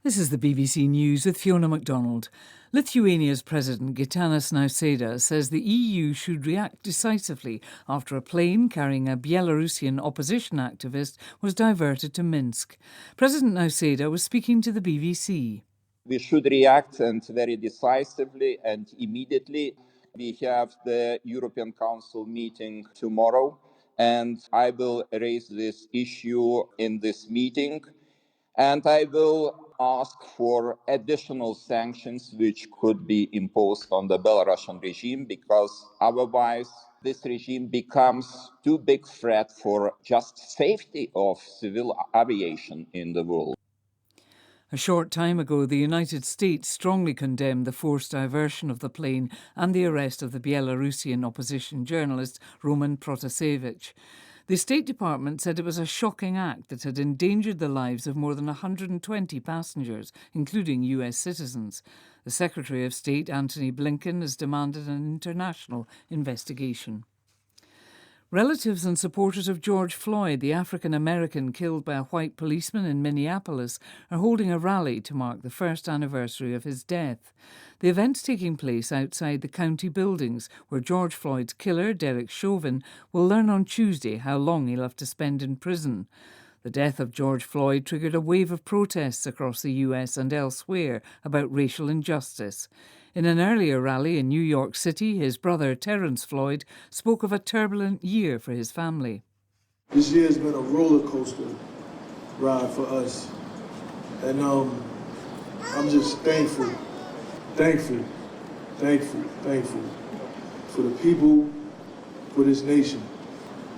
This is the BBC News with Fiona MacDonald. Lithuania's President Gitanas Nausėda says the EU should react decisively after a plane carrying a Belarusian opposition activist was diverted to Minsk. President Nausėda was speaking to the BBC. We should react and very decisively and immediately. We have the European Council meeting tomorrow, and I will raise this issue in this meeting. And I will ask for additional sanctions which could be imposed on the Belarusian regime, because otherwise this regime becomes too big a threat for just safety of civil aviation in the world. A short time ago, the United States strongly condemned the forced diversion of the plane and the arrest of the Belarusian opposition journalist Roman Protasevich. The State Department said it was a shocking act that had endangered the lives of more than 120 passengers, including US citizens. The Secretary of State, Antony Blinken, has demanded an international investigation. Relatives and supporters of George Floyd, the African-American killed by a white policeman in Minneapolis, are holding a rally to mark the first anniversary of his death. The event's taking place outside the county buildings, where George Floyd's killer, Derek Chauvin, will learn on Tuesday how long he'll have to spend in prison. The death of George Floyd triggered a wave of protests across the US and elsewhere about racial injustice. In an earlier rally in New York City, his brother Terrence Floyd spoke of a turbulent year for his family. This year has been a roller coaster ride for us, and I'm just thankful for the people, for this nation,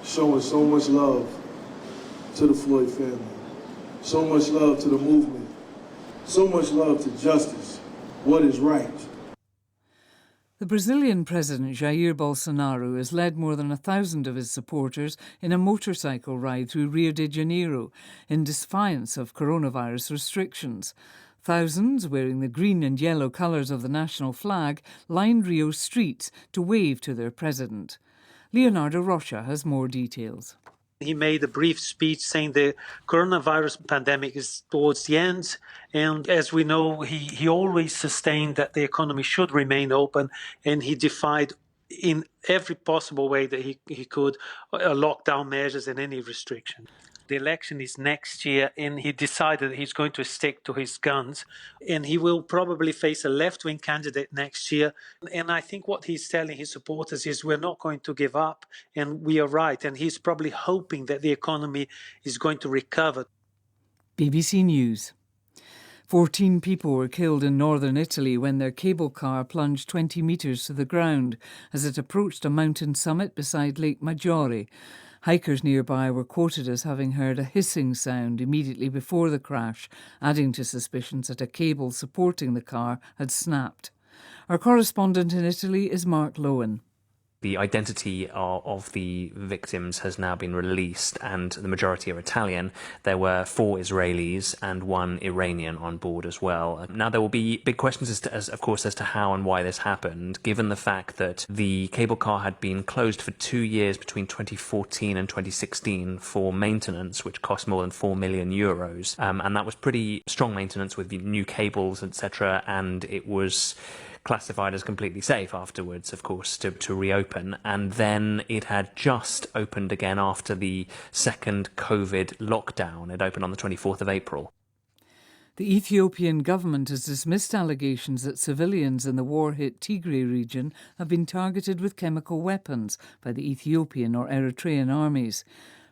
showing so much love to the Floyd family, so much love to the movement, so much love to justice, what is right. The Brazilian President Jair Bolsonaro has led more than 1,000 of his supporters in a motorcycle ride through Rio de Janeiro in defiance of coronavirus restrictions. Thousands, wearing the green and yellow colours of the national flag, lined Rio's streets to wave to their president. Leonardo Rocha has more details. He made a brief speech saying the coronavirus pandemic is towards the end. And as we know, he always sustained that the economy should remain open, and he defied in every possible way that he could lockdown measures and any restriction. The election is next year, and he decided that he's going to stick to his guns, and he will probably face a left-wing candidate next year. And I think what he's telling his supporters is we're not going to give up, and we are right. And he's probably hoping that the economy is going to recover. BBC News. 14 people were killed in northern Italy when their cable car plunged 20 metres to the ground as it approached a mountain summit beside Lake Maggiore. Hikers nearby were quoted as having heard a hissing sound immediately before the crash, adding to suspicions that a cable supporting the car had snapped. Our correspondent in Italy is Mark Lowen. The identity of the victims has now been released, and the majority are Italian. There were 4 Israelis and 1 Iranian on board as well. Now, there will be big questions as to how and why this happened, given the fact that the cable car had been closed for 2 years between 2014 and 2016 for maintenance, which cost more than €4 million. And that was pretty strong maintenance with new cables, etc. And it was classified as completely safe afterwards, of course, to reopen. And then it had just opened again after the second COVID lockdown. It opened on the 24th of April. The Ethiopian government has dismissed allegations that civilians in the war-hit Tigray region have been targeted with chemical weapons by the Ethiopian or Eritrean armies.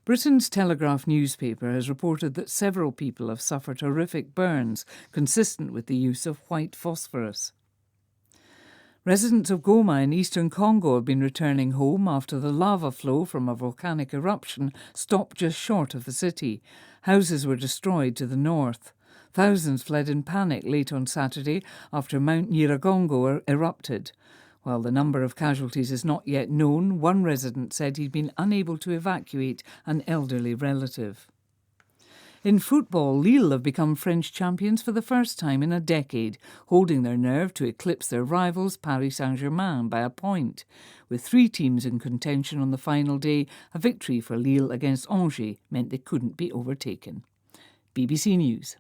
Britain's Telegraph newspaper has reported that several people have suffered horrific burns consistent with the use of white phosphorus. Residents of Goma in eastern Congo have been returning home after the lava flow from a volcanic eruption stopped just short of the city. Houses were destroyed to the north. Thousands fled in panic late on Saturday after Mount Nyiragongo erupted. While the number of casualties is not yet known, one resident said he'd been unable to evacuate an elderly relative. In football, Lille have become French champions for the first time in a decade, holding their nerve to eclipse their rivals Paris Saint-Germain by a point. With 3 teams in contention on the final day, a victory for Lille against Angers meant they couldn't be overtaken. BBC News.